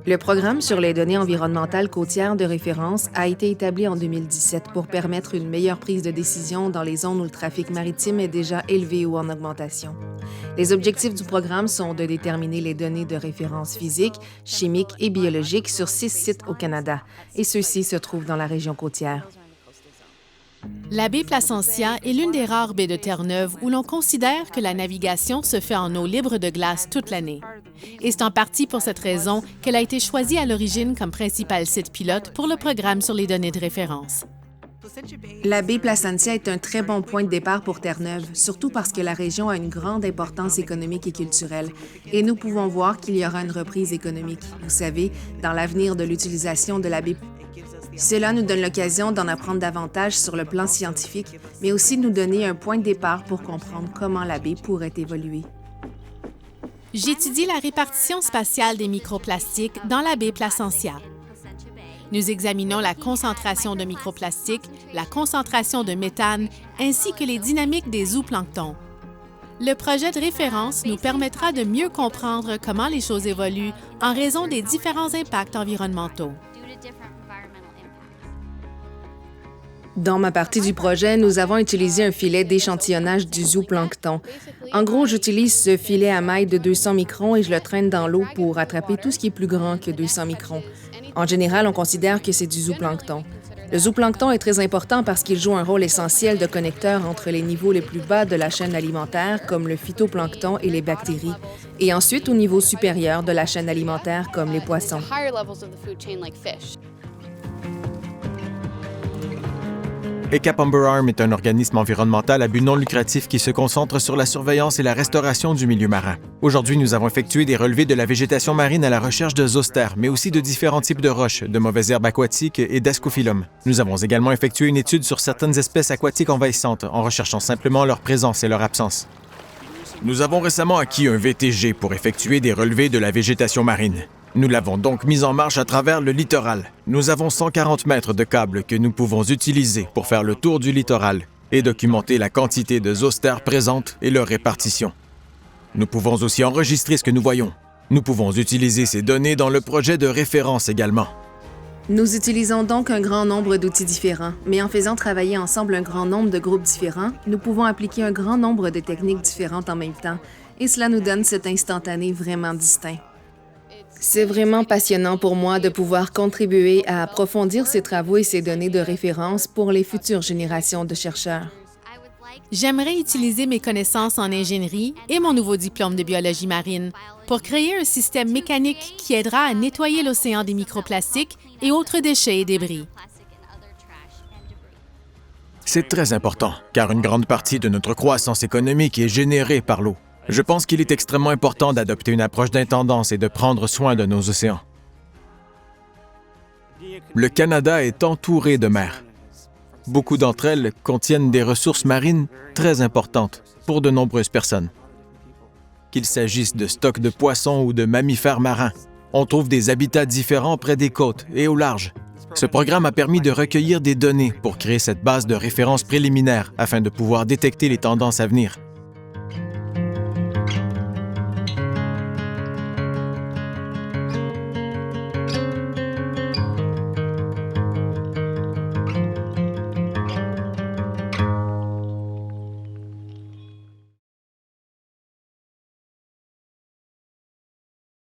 Le programme sur les données environnementales côtières de référence a été établi en 2017 pour permettre une meilleure prise de décision dans les zones où le trafic maritime est déjà élevé ou en augmentation. Les objectifs du programme sont de déterminer les données de référence physiques, chimiques et biologiques sur 6 sites au Canada, et ceux-ci se trouvent dans la région côtière. La baie Placentia est l'une des rares baies de Terre-Neuve où l'on considère que la navigation se fait en eau libre de glace toute l'année. Et c'est en partie pour cette raison qu'elle a été choisie à l'origine comme principal site pilote pour le programme sur les données de référence. La baie Placentia est un très bon point de départ pour Terre-Neuve, surtout parce que la région a une grande importance économique et culturelle, et nous pouvons voir qu'il y aura une reprise économique, vous savez, dans l'avenir de l'utilisation de la baie. Cela nous donne l'occasion d'en apprendre davantage sur le plan scientifique, mais aussi de nous donner un point de départ pour comprendre comment la baie pourrait évoluer. J'étudie la répartition spatiale des microplastiques dans la baie Placentia. Nous examinons la concentration de microplastiques, la concentration de méthane, ainsi que les dynamiques des zooplanctons. Le projet de référence nous permettra de mieux comprendre comment les choses évoluent en raison des différents impacts environnementaux. Dans ma partie du projet, nous avons utilisé un filet d'échantillonnage du zooplancton. En gros, j'utilise ce filet à maille de 200 microns et je le traîne dans l'eau pour attraper tout ce qui est plus grand que 200 microns. En général, on considère que c'est du zooplancton. Le zooplancton est très important parce qu'il joue un rôle essentiel de connecteur entre les niveaux les plus bas de la chaîne alimentaire, comme le phytoplancton et les bactéries, et ensuite au niveau supérieur de la chaîne alimentaire, comme les poissons. ECAP Umber Arm est un organisme environnemental à but non lucratif qui se concentre sur la surveillance et la restauration du milieu marin. Aujourd'hui, nous avons effectué des relevés de la végétation marine à la recherche de zoostères, mais aussi de différents types de roches, de mauvaises herbes aquatiques et d'ascophyllum. Nous avons également effectué une étude sur certaines espèces aquatiques envahissantes, en recherchant simplement leur présence et leur absence. Nous avons récemment acquis un VTG pour effectuer des relevés de la végétation marine. Nous l'avons donc mis en marche à travers le littoral. Nous avons 140 mètres de câbles que nous pouvons utiliser pour faire le tour du littoral et documenter la quantité de zoostères présentes et leur répartition. Nous pouvons aussi enregistrer ce que nous voyons. Nous pouvons utiliser ces données dans le projet de référence également. Nous utilisons donc un grand nombre d'outils différents, mais en faisant travailler ensemble un grand nombre de groupes différents, nous pouvons appliquer un grand nombre de techniques différentes en même temps, et cela nous donne cet instantané vraiment distinct. C'est vraiment passionnant pour moi de pouvoir contribuer à approfondir ces travaux et ces données de référence pour les futures générations de chercheurs. J'aimerais utiliser mes connaissances en ingénierie et mon nouveau diplôme de biologie marine pour créer un système mécanique qui aidera à nettoyer l'océan des microplastiques et autres déchets et débris. C'est très important, car une grande partie de notre croissance économique est générée par l'eau. Je pense qu'il est extrêmement important d'adopter une approche d'intendance et de prendre soin de nos océans. Le Canada est entouré de mers. Beaucoup d'entre elles contiennent des ressources marines très importantes pour de nombreuses personnes. Qu'il s'agisse de stocks de poissons ou de mammifères marins, on trouve des habitats différents près des côtes et au large. Ce programme a permis de recueillir des données pour créer cette base de référence préliminaire afin de pouvoir détecter les tendances à venir.